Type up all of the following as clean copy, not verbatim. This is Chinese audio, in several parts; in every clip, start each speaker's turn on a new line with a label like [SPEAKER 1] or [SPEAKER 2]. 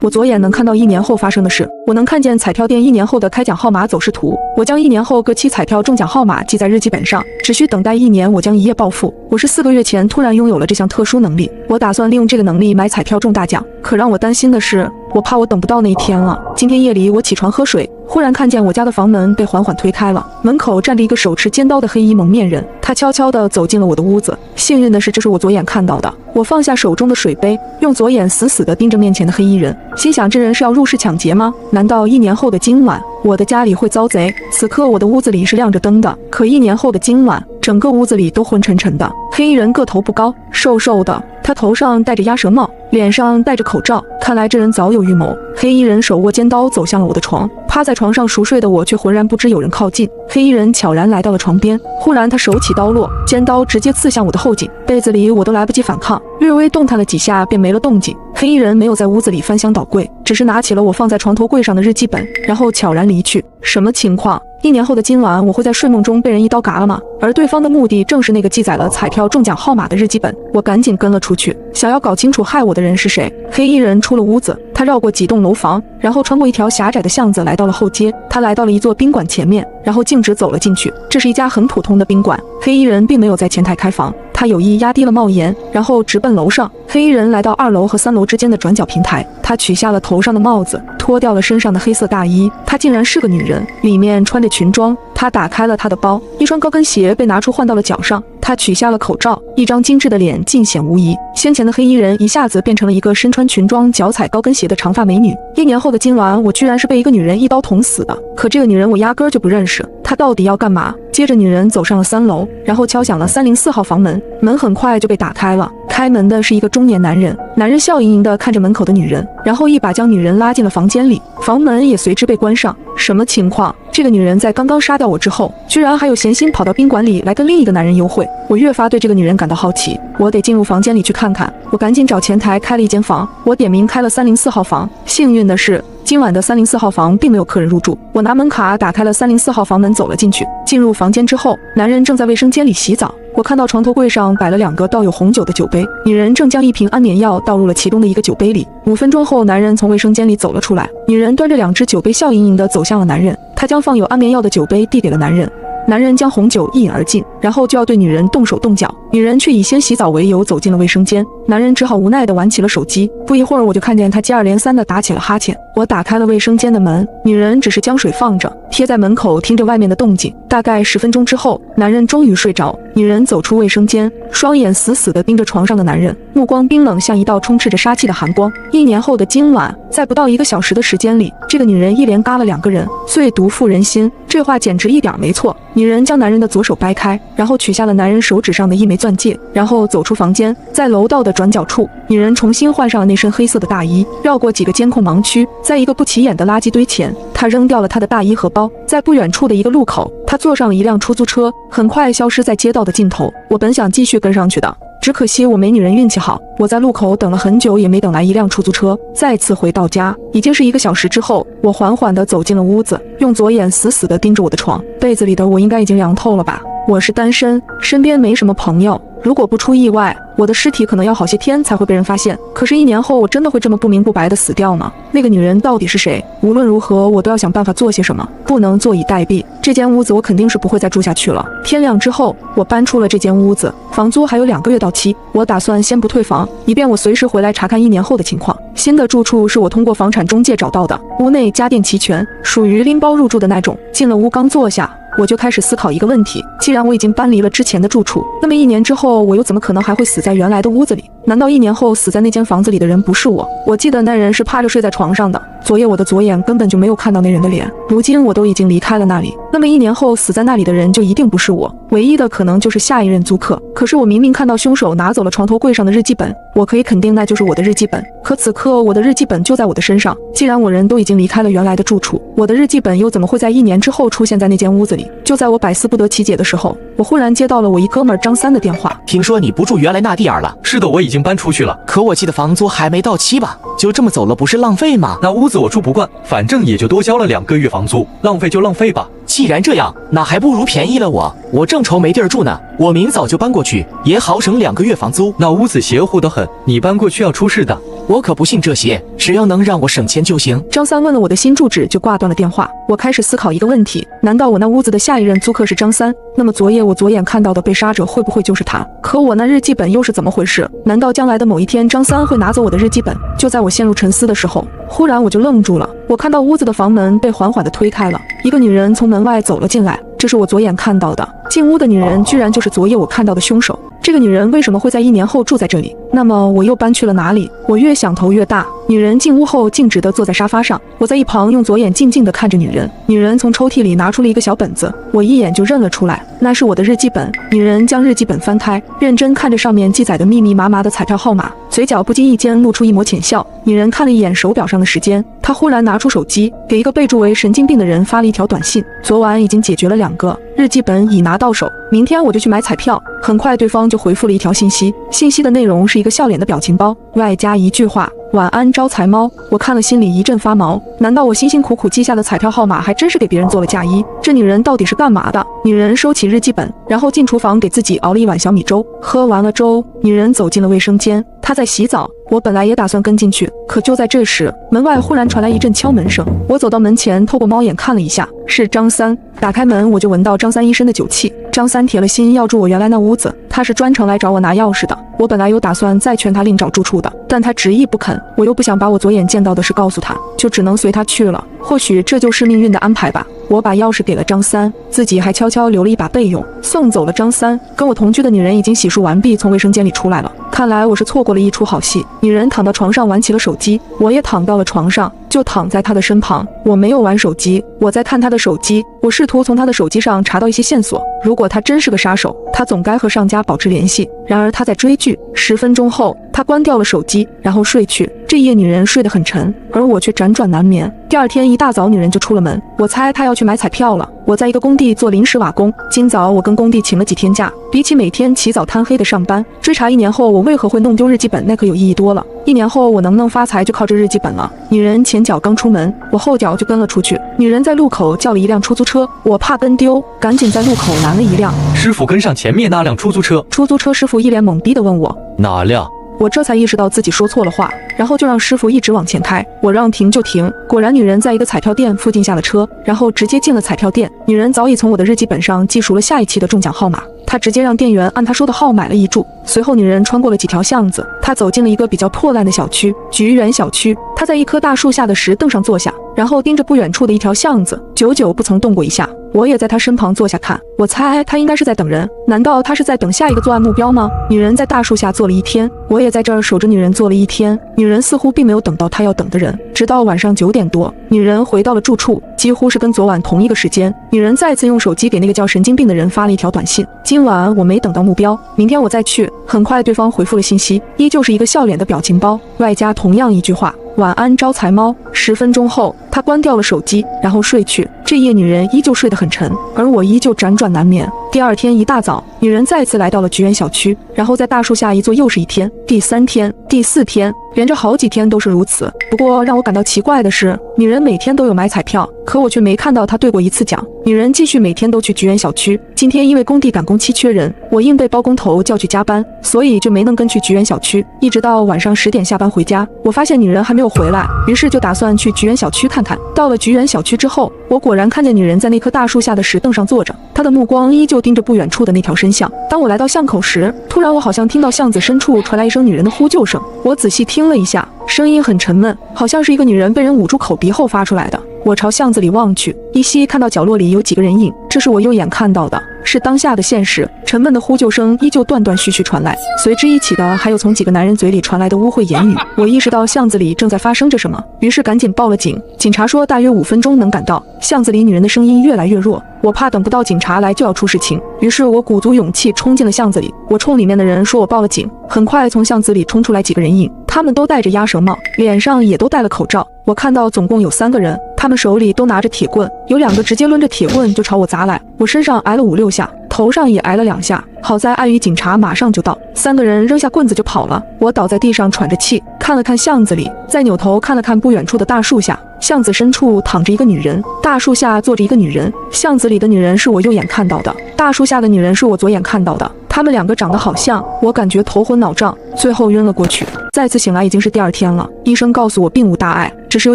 [SPEAKER 1] 我左眼能看到1年后发生的事，我能看见彩票店1年后的开奖号码走势图。我将1年后各期彩票中奖号码记在日记本上，只需等待1年，我将一夜暴富。我是4个月前突然拥有了这项特殊能力，我打算利用这个能力买彩票中大奖。可让我担心的是，我怕我等不到那一天了。今天夜里我起床喝水，忽然看见我家的房门被缓缓推开了，门口站着一个手持尖刀的黑衣蒙面人，他悄悄地走进了我的屋子。幸运的是，这是我左眼看到的。我放下手中的水杯，用左眼死死地盯着面前的黑衣人，心想这人是要入室抢劫吗？难道1年后的今晚，我的家里会遭贼？此刻我的屋子里是亮着灯的，可1年后的今晚，整个屋子里都昏沉沉的。黑衣人个头不高，瘦瘦的，他头上戴着鸭舌帽，脸上戴着口罩，看来这人早有预谋。黑衣人手握尖刀走向了我的床，趴在床上熟睡的我却浑然不知有人靠近。黑衣人悄然来到了床边，忽然他手起刀落，尖刀直接刺向我的后颈，被子里我都来不及反抗，略微动弹了几下便没了动静。黑衣人没有在屋子里翻箱倒柜，只是拿起了我放在床头柜上的日记本，然后悄然离去。什么情况？1年后的今晚，我会在睡梦中被人一刀嘎了吗？而对方的目的正是那个记载了彩票中奖号码的日记本。我赶紧跟了出去，想要搞清楚害我的人是谁。黑衣人出了屋子，他绕过几栋楼房，然后穿过一条狭窄的巷子来到了后街。他来到了一座宾馆前面，然后径直走了进去。这是一家很普通的宾馆，黑衣人并没有在前台开房，他有意压低了帽檐，然后直奔楼上。黑衣人来到2楼和3楼之间的转角平台，他取下了头上的帽子，脱掉了身上的黑色大衣。她竟然是个女人，里面穿着裙装。他打开了他的包，一双高跟鞋被拿出换到了脚上。他取下了口罩，一张精致的脸尽显无疑。先前的黑衣人一下子变成了一个身穿裙装、脚踩高跟鞋的长发美女。1年后的今晚，我居然是被一个女人一刀捅死的。可这个女人我压根儿就不认识，她到底要干嘛？接着女人走上了3楼，然后敲响了304号房门，门很快就被打开了。开门的是一个中年男人，男人笑盈盈地看着门口的女人，然后一把将女人拉进了房间里，房门也随之被关上。什么情况？这个女人在刚刚杀掉我之后，居然还有闲心跑到宾馆里来跟另一个男人幽会。我越发对这个女人感到好奇，我得进入房间里去看看。我赶紧找前台开了一间房，我点名开了304号房。幸运的是，今晚的304号房并没有客人入住。我拿门卡打开了304号房门，走了进去。进入房间之后，男人正在卫生间里洗澡。我看到床头柜上摆了2个倒有红酒的酒杯，女人正将1瓶安眠药倒入了其中的一个酒杯里。5分钟后，男人从卫生间里走了出来，女人端着2只酒杯笑盈盈地走向了男人，她将放有安眠药的酒杯递给了男人。男人将红酒一饮而尽，然后就要对女人动手动脚，女人却以先洗澡为由走进了卫生间。男人只好无奈地玩起了手机。不一会儿，我就看见他接二连三地打起了哈欠。我打开了卫生间的门，女人只是将水放着，贴在门口听着外面的动静。大概10分钟之后，男人终于睡着。女人走出卫生间，双眼死死地盯着床上的男人，目光冰冷，像一道充斥着杀气的寒光。1年后的今晚，在不到1个小时的时间里，这个女人一连嘎了2个人，最毒妇人心，这话简直一点没错。女人将男人的左手掰开，然后取下了男人手指上的1枚钻戒，然后走出房间。在楼道的转角处，女人重新换上了那身黑色的大衣，绕过几个监控盲区，在一个不起眼的垃圾堆前，她扔掉了她的大衣和包。在不远处的一个路口，她坐上了一辆出租车，很快消失在街道的尽头。我本想继续跟上去的，只可惜我没女人运气好，我在路口等了很久也没等来一辆出租车。再次回到家，已经是1个小时之后，我缓缓地走进了屋子，用左眼死死地盯着我的床。被子里的我应该已经凉透了吧？我是单身，身边没什么朋友，如果不出意外，我的尸体可能要好些天才会被人发现。可是1年后，我真的会这么不明不白的死掉吗？那个女人到底是谁？无论如何，我都要想办法做些什么，不能坐以待毙。这间屋子我肯定是不会再住下去了。天亮之后，我搬出了这间屋子，房租还有2个月到期，我打算先不退房，以便我随时回来查看1年后的情况。新的住处是我通过房产中介找到的，屋内家电齐全，属于拎包入住的那种。进了屋刚坐下，我就开始思考一个问题，既然我已经搬离了之前的住处，那么1年之后我又怎么可能还会死在原来的屋子里？难道1年后死在那间房子里的人不是我？我记得那人是趴着睡在床上的，昨夜我的左眼根本就没有看到那人的脸，如今我都已经离开了那里，那么1年后死在那里的人就一定不是我，唯一的可能就是下一任租客。可是我明明看到凶手拿走了床头柜上的日记本，我可以肯定那就是我的日记本，可此刻我的日记本就在我的身上。既然我人都已经离开了原来的住处，我的日记本又怎么会在1年之后出现在那间屋子里？就在我百思不得其解的时候，我忽然接到了我一哥们张三的电话。
[SPEAKER 2] 听说你不住原来那地儿了？
[SPEAKER 3] 是的，我已经搬出去了。
[SPEAKER 2] 可我记得房租还没到期吧？就这么走了不是浪费吗？
[SPEAKER 3] 那屋子我住不惯，反正也就多交了2个月房租，浪费就浪费吧。
[SPEAKER 2] 既然这样，那还不如便宜了我正愁没地儿住呢。我明早就搬过去，也好省2个月房租。
[SPEAKER 3] 那屋子邪乎得很，你搬过去要出事的。
[SPEAKER 2] 我可不信这些，只要能让我省钱就行。
[SPEAKER 1] 张三问了我的新住址，就挂断了电话。我开始思考一个问题：难道我那屋子的下一任租客是张三？那么昨夜我左眼看到的被杀者会不会就是他？可我那日记本又是怎么回事？难道将来的某一天，张三会拿走我的日记本？就在我陷入沉思的时候，忽然我就愣住了。我看到屋子的房门被缓缓地推开了，一个女人从门外走了进来。这是我左眼看到的。进屋的女人居然就是昨夜我看到的凶手。这个女人为什么会在1年后住在这里？那么我又搬去了哪里？我越想头越大。女人进屋后径直地坐在沙发上，我在一旁用左眼静静地看着女人。女人从抽屉里拿出了一个小本子，我一眼就认了出来，那是我的日记本。女人将日记本翻开，认真看着上面记载的密密麻麻的彩票号码，嘴角不经意间露出一抹浅笑。女人看了一眼手表上的时间，她忽然拿出手机，给一个备注为神经病的人发了一条短信：昨晚已经解决了2个，日记本已拿到手，明天我就去买彩票。很快对方就回复了一条信息，信息的内容是一个笑脸的表情包，外加一句话：晚安招财猫。我看了心里一阵发毛，难道我辛辛苦苦记下的彩票号码还真是给别人做了嫁衣？这女人到底是干嘛的？女人收起日记本，然后进厨房给自己熬了一碗小米粥。喝完了粥，女人走进了卫生间，她在洗澡。我本来也打算跟进去，可就在这时，门外忽然传来一阵敲门声。我走到门前，透过猫眼看了一下，是张三。打开门，我就闻到张三一身的酒气。张三铁了心要住我原来那屋子，他是专程来找我拿钥匙的。我本来有打算再劝他另找住处的，但他执意不肯。我又不想把我左眼见到的事告诉他，就只能随他去了。或许这就是命运的安排吧。我把钥匙给了张三，自己还悄悄留了一把备用。送走了张三，跟我同居的女人已经洗漱完毕，从卫生间里出来了。看来我是错过了一出好戏。女人躺到床上玩起了手机，我也躺到了床上，就躺在她的身旁。我没有玩手机，我在看她的手机。我试图从她的手机上查到一些线索。如果她真是个杀手，她总该和上家保持联系。然而她在追剧。10分钟后，她关掉了手机，然后睡去。这夜女人睡得很沉，而我却辗转难眠。第二天一大早，女人就出了门。我猜她要去买彩票了。我在一个工地做临时瓦工，今早我跟工地请了几天假。比起每天起早贪黑的上班，追查1年后我为何会弄丢日记本，那可有意义多了。1年后我能不能发财，就靠这日记本了。女人前脚刚出门，我后脚就跟了出去。女人在路口叫了一辆出租车，我怕跟丢，赶紧在路口拦了一辆。
[SPEAKER 3] 师傅跟上前面那辆出租车。
[SPEAKER 1] 出租车师傅一脸懵逼地问我
[SPEAKER 3] 哪辆？
[SPEAKER 1] 我这才意识到自己说错了话，然后就让师傅一直往前开。我让停就停，果然女人在一个彩票店附近下了车，然后直接进了彩票店。女人早已从我的日记本上记熟了下一期的中奖号码，她直接让店员按她说的号买了一注。随后女人穿过了几条巷子，她走进了一个比较破烂的小区，菊园小区。她在一棵大树下的石凳上坐下，然后盯着不远处的一条巷子，久久不曾动过一下。我也在她身旁坐下看，我猜她应该是在等人。难道她是在等下一个作案目标吗？女人在大树下坐了1天，我也在这儿守着女人坐了1天。女人似乎并没有等到她要等的人，直到晚上9点多，女人回到了住处，几乎是跟昨晚同一个时间。女人再次用手机给那个叫神经病的人发了一条短信：今晚我没等到目标，明天我再去。很快对方回复了信息，依旧是一个笑脸的表情包，外加同样一句话：晚安招财猫。10分钟后，她关掉了手机，然后睡去。这夜女人依旧睡得很沉，而我依旧辗转难眠。第二天一大早，女人再次来到了菊园小区，然后在大树下一坐又是1天。第3天、第4天，连着好几天都是如此。不过让我感到奇怪的是，女人每天都有买彩票，可我却没看到她兑过1次奖。女人继续每天都去菊园小区。今天因为工地赶工期缺人，我硬被包工头叫去加班，所以就没能跟去菊园小区。一直到晚上10点下班回家，我发现女人还没有回来，于是就打算去菊园小区看看。到了菊园小区之后，我果然看见女人在那棵大树下的石凳上坐着，她的目光依旧盯着不远处的那条深巷。当我来到巷口时，突然我好像听到巷子深处传来一声女人的呼救声。我仔细听了一下，声音很沉闷，好像是一个女人被人捂住口鼻后发出来的。我朝巷子里望去，依稀看到角落里有几个人影，这是我右眼看到的，是当下的现实。沉闷的呼救声依旧断断续续传来，随之一起的还有从几个男人嘴里传来的污秽言语。我意识到巷子里正在发生着什么，于是赶紧报了警。警察说大约5分钟能赶到。巷子里女人的声音越来越弱，我怕等不到警察来就要出事情，于是我鼓足勇气冲进了巷子里。我冲里面的人说我报了警。很快从巷子里冲出来几个人影，他们都戴着鸭舌帽，脸上也都戴了口罩。我看到总共有3个人，他们手里都拿着铁棍，有2个直接抡着铁棍就朝我砸来。我身上挨了5、6下，头上也挨了2下，好在碍于警察马上就到，3个人扔下棍子就跑了。我倒在地上喘着气，看了看巷子里，再扭头看了看不远处的大树下。巷子深处躺着一个女人，大树下坐着一个女人。巷子里的女人是我右眼看到的，大树下的女人是我左眼看到的。他们两个长得好像，我感觉头昏脑胀，最后晕了过去。再次醒来已经是第2天了，医生告诉我并无大碍，只是有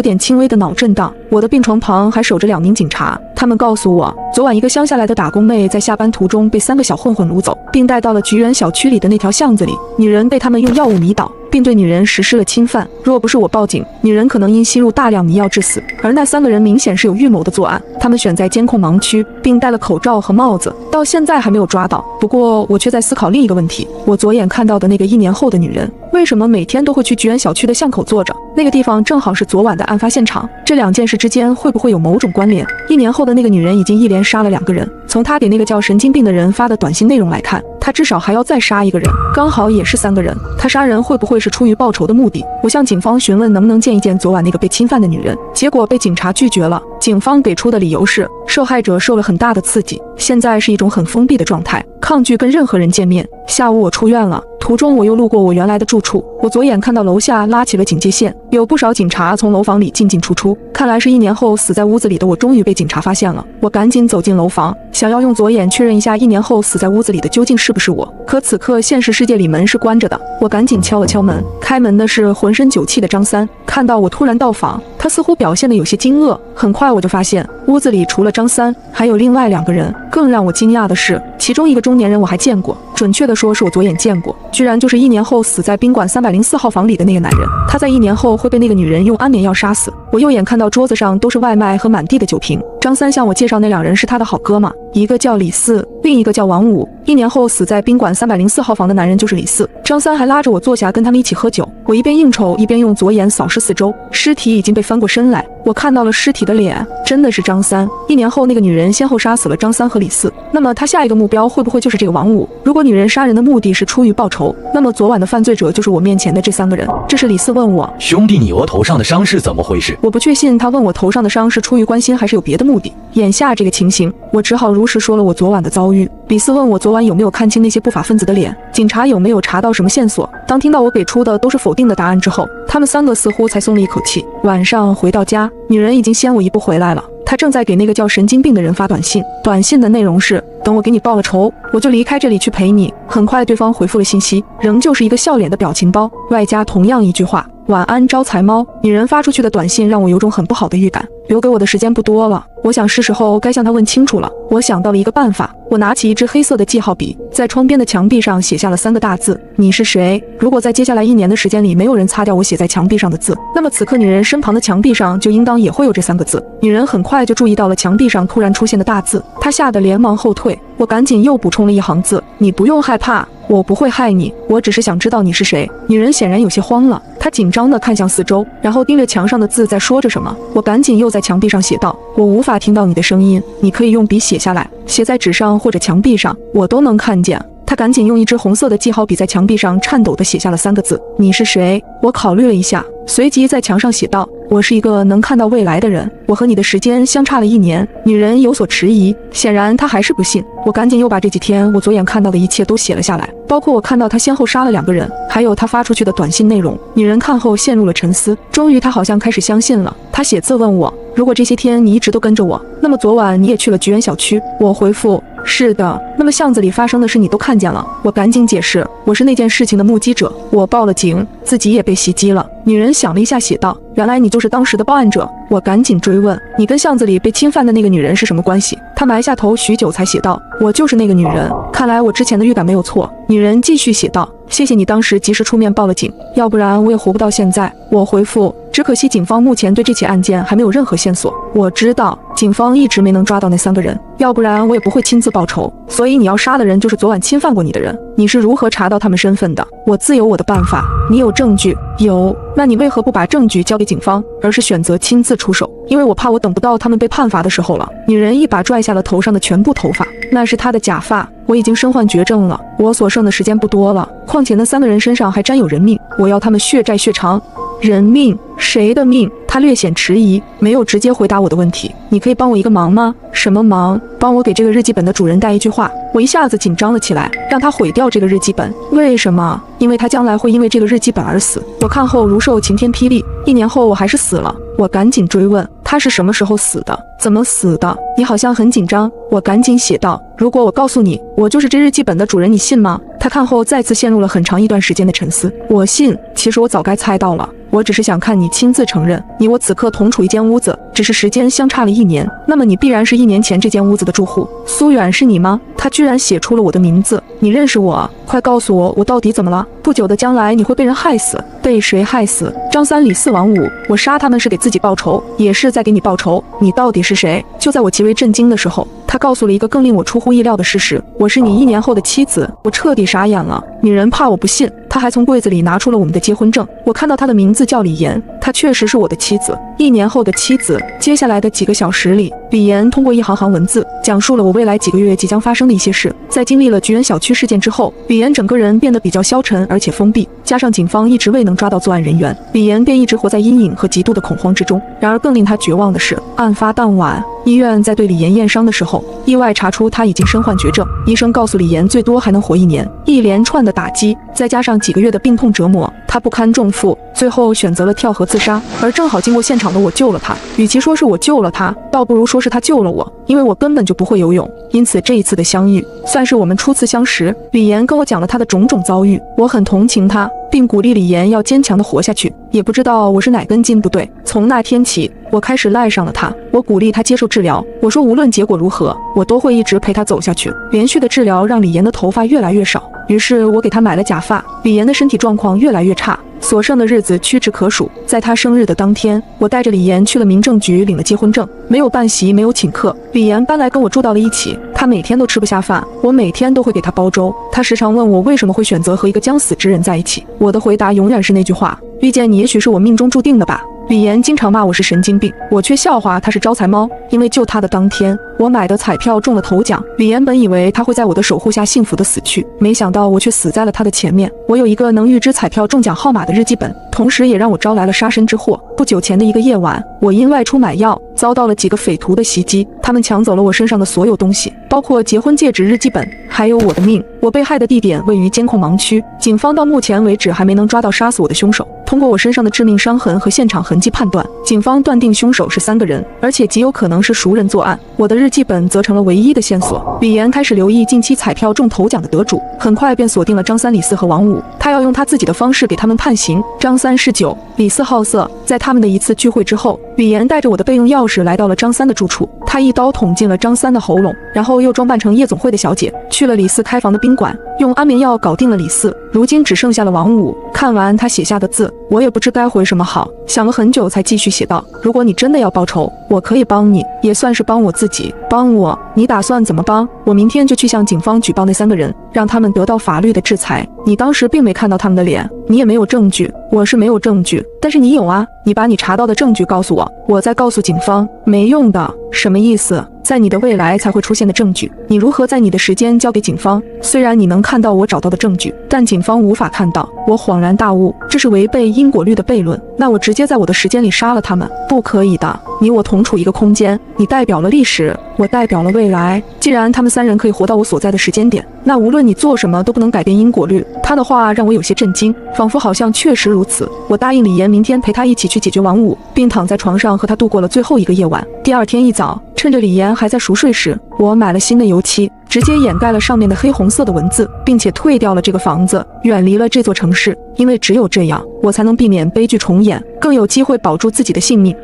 [SPEAKER 1] 点轻微的脑震荡。我的病床旁还守着2名警察，他们告诉我，昨晚一个乡下来的打工妹在下班途中被3个小混混掳走，并带到了菊园小区里的那条巷子里。女人被他们用药物迷倒，并对女人实施了侵犯。若不是我报警，女人可能因吸入大量迷药致死。而那3个人明显是有预谋的作案，他们选在监控盲区，并戴了口罩和帽子，到现在还没有抓到。不过我却在思考另一个问题：我左眼看到的那个1年后的女人，为什么每天都会去菊园小区的巷口坐着？那个地方正好是昨晚的案发现场，这2件事之间会不会有某种关联？1年后的那个女人已经一连杀了2个人，从她给那个叫神经病的人发的短信内容来看，她至少还要再杀1个人，刚好也是3个人。她杀人会不会是出于报仇的目的？我向警方询问能不能见一见昨晚那个被侵犯的女人，结果被警察拒绝了。警方给出的理由是，受害者受了很大的刺激，现在是一种很封闭的状态，抗拒跟任何人见面。下午我出院了，途中我又路过我原来的住处，我左眼看到楼下拉起了警戒线，有不少警察从楼房里进进出出，看来是1年后死在屋子里的我终于被警察发现了。我赶紧走进楼房，想要用左眼确认一下1年后死在屋子里的究竟是不是我，可此刻现实世界里门是关着的。我赶紧敲了敲门，开门的是浑身酒气的张三，看到我突然到访，他似乎表现得有些惊愕。很快我就发现屋子里除了张三还有另外2个人，更让我惊讶的是，其中一个中年人我还见过，准确的说是我左眼见过，居然就是1年后死在宾馆304号房里的那个男人。他在1年后会被那个女人用安眠药杀死。我右眼看到桌子上都是外卖和满地的酒瓶。张三向我介绍那2人是他的好哥们，一个叫李四，另一个叫王五。1年后死在宾馆304号房的男人就是李四。张三还拉着我坐下跟他们一起喝酒，我一边应酬一边用左眼扫视四周，尸体已经被翻过身来，我看到了尸体的脸，真的是张三。1年后那个女人先后杀死了张三和李四，那么她下一个目标会不会就是这个王五？如果女人杀人的目的是出于报仇，那么昨晚的犯罪者就是我面前的这3个人。这是李四问我，
[SPEAKER 4] 兄弟，你额头上的伤是怎么回事？
[SPEAKER 1] 我不确信他问我头上的伤是出于关心还是有别的目的。眼下这个情形，我只好如实说了我昨晚的遭遇。李四问我昨晚有没有看清那些不法分子的脸，警察有没有查到什么线索。当听到我给出的都是否定的答案之后，他们3个似乎才松了一口气。晚上回到家，女人已经先我一步回来了，她正在给那个叫神经病的人发短信，短信的内容是，等我给你报了仇，我就离开这里去陪你。很快对方回复了信息，仍旧是一个笑脸的表情包，外加同样一句话，晚安招财猫。女人发出去的短信让我有种很不好的预感，留给我的时间不多了，我想是时候该向她问清楚了。我想到了一个办法，我拿起一支黑色的记号笔，在窗边的墙壁上写下了3个大字，你是谁。如果在接下来1年的时间里没有人擦掉我写在墙壁上的字，那么此刻女人身旁的墙壁上就应当也会有这3个字。女人很快就注意到了墙壁上突然出现的大字，她吓得连忙后退，我赶紧又补充了一行字，你不用害怕，我不会害你，我只是想知道你是谁。女人显然有些慌了，她紧张地看向四周，然后盯着墙上的字在说着什么。我赶紧又在墙壁上写道，我无法听到你的声音，你可以用笔写下来，写在纸上或者墙壁上，我都能看见。他赶紧用一支红色的记号笔在墙壁上颤抖地写下了3个字，你是谁。我考虑了一下，随即在墙上写道，我是一个能看到未来的人，我和你的时间相差了1年。女人有所迟疑，显然她还是不信。我赶紧又把这几天我左眼看到的一切都写了下来，包括我看到她先后杀了2个人，还有她发出去的短信内容。女人看后陷入了沉思，终于她好像开始相信了。她写字问我，如果这些天你一直都跟着我，那么昨晚你也去了菊园小区。我回复，是的。那么巷子里发生的事你都看见了。我赶紧解释，我是那件事情的目击者，我报了警，自己也被袭击了。女人想了一下写道，原来你就是当时的报案者。我赶紧追问，你跟巷子里被侵犯的那个女人是什么关系？她埋下头许久才写道，我就是那个女人。看来我之前的预感没有错。女人继续写道，谢谢你当时及时出面报了警，要不然我也活不到现在。我回复，只可惜警方目前对这起案件还没有任何线索。我知道警方一直没能抓到那3个人，要不然我也不会亲自报仇。所以你要杀的人就是昨晚侵犯过你的人，你是如何查到他们身份的？我自有我的办法。你有证据？有。那你为何不把证据交给警方，而是选择亲自出手？因为我怕我等不到他们被判罚的时候了。女人一把拽下了头上的全部头发，那是她的假发。我已经身患绝症了，我所剩的时间不多了，况且那3个人身上还沾有人命，我要他们血债血偿。人命？谁的命？他略显迟疑，没有直接回答我的问题。你可以帮我一个忙吗？什么忙？帮我给这个日记本的主人带一句话。我一下子紧张了起来，让他毁掉这个日记本。为什么？因为他将来会因为这个日记本而死。我看后如受晴天霹雳，1年后我还是死了。我赶紧追问，他他是什么时候死的？怎么死的？你好像很紧张。我赶紧写道，如果我告诉你，我就是这日记本的主人，你信吗？他看后再次陷入了很长一段时间的沉思。我信，其实我早该猜到了。我只是想看你亲自承认，你我此刻同处一间屋子，只是时间相差了1年，那么你必然是1年前这间屋子的住户。苏远是你吗？他居然写出了我的名字，你认识我？快告诉我，我到底怎么了？不久的将来你会被人害死。被谁害死？张三、李四、王五，我杀他们是给自己报仇，也是在给你报仇。你到底是谁？就在我极为震惊的时候，他告诉了一个更令我出乎意料的事实，我是你1年后的妻子。我彻底傻眼了。女人怕我不信，他还从柜子里拿出了我们的结婚证，我看到他的名字叫李岩，她确实是我的妻子，1年后的妻子。接下来的几个小时里，李岩通过一行行文字讲述了我未来几个月即将发生的一些事。在经历了菊园小区事件之后，李岩整个人变得比较消沉而且封闭，加上警方一直未能抓到作案人员，李岩便一直活在阴影和极度的恐慌之中。然而更令他绝望的是，案发当晚，医院在对李岩验伤的时候，意外查出他已经身患绝症，医生告诉李岩最多还能活1年。一连串的打击，再加上几个月的病痛折磨，他不堪重负，最后选择了跳河自杀。而正好经过现场的我救了他，与其说是我救了他，倒不如说是他救了我，因为我根本就不会游泳。因此这一次的相遇，算是我们初次相识。李岩跟我讲了他的种种遭遇，我很同情他，并鼓励李岩要坚强地活下去。也不知道我是哪根筋不对，从那天起，我开始赖上了他。我鼓励他接受治疗，我说无论结果如何，我都会一直陪他走下去。连续的治疗让李岩的头发越来越少，于是我给他买了假发。李岩的身体状况越来越差，所剩的日子屈指可数。在他生日的当天，我带着李岩去了民政局领了结婚证，没有办席，没有请客。李岩搬来跟我住到了一起，他每天都吃不下饭，我每天都会给他煲粥。他时常问我为什么会选择和一个将死之人在一起，我的回答永远是那句话：遇见你也许是我命中注定的吧。李岩经常骂我是神经病，我却笑话他是招财猫，因为救他的当天，我买的彩票中了头奖。李岩本以为他会在我的守护下幸福的死去，没想到我却死在了他的前面。我有一个能预知彩票中奖号码的日记本，同时也让我招来了杀身之祸。不久前的一个夜晚，我因外出买药，遭到了几个匪徒的袭击，他们抢走了我身上的所有东西，包括结婚戒指、日记本，还有我的命。我被害的地点位于监控盲区，警方到目前为止还没能抓到杀死我的凶手。通过我身上的致命伤痕和现场痕迹判断，警方断定凶手是3个人，而且极有可能是熟人作案。我的日记本则成了唯一的线索。李岩开始留意近期彩票中头奖的得主，很快便锁定了张三、李四和王五，他要用他自己的方式给他们判刑。张三嗜酒，李四好色。在他们的一次聚会之后，李岩带着我的备用钥匙来到了张三的住处，他一刀捅进了张三的喉咙，然后又装扮成夜总会的小姐，去了李四开房的宾馆，用安眠药搞定了李四。如今只剩下了王五。看完他写下的字，我也不知该回什么好，想了很久才继续写道：如果你真的要报仇，我可以帮你，也算是帮我自己。帮我？你打算怎么帮？我明天就去向警方举报那3个人，让他们得到法律的制裁。你当时并没看到他们的脸，你也没有证据。我是没有证据，但是你有啊，你把你查到的证据告诉我，我再告诉警方。没用的。什么意思？在你的未来才会出现的证据，你如何在你的时间交给警方？虽然你能看到我找到的证据，但警方无法看到。我恍然大悟，这是违背因果律的悖论。那我直接在我的时间里杀了他们？不可以的。你我同处一个空间，你代表了历史，我代表了未来。既然他们3人可以活到我所在的时间点，那无论你做什么都不能改变因果律。他的话让我有些震惊，仿佛好像确实如此。我答应李岩明天陪他一起去解决王五，并躺在床上和他度过了最后一个夜晚。第二天一早，趁着李岩还在熟睡时，我买了新的油漆，直接掩盖了上面的黑红色的文字，并且退掉了这个房子，远离了这座城市。因为只有这样，我才能避免悲剧重演，更有机会保住自己的性命。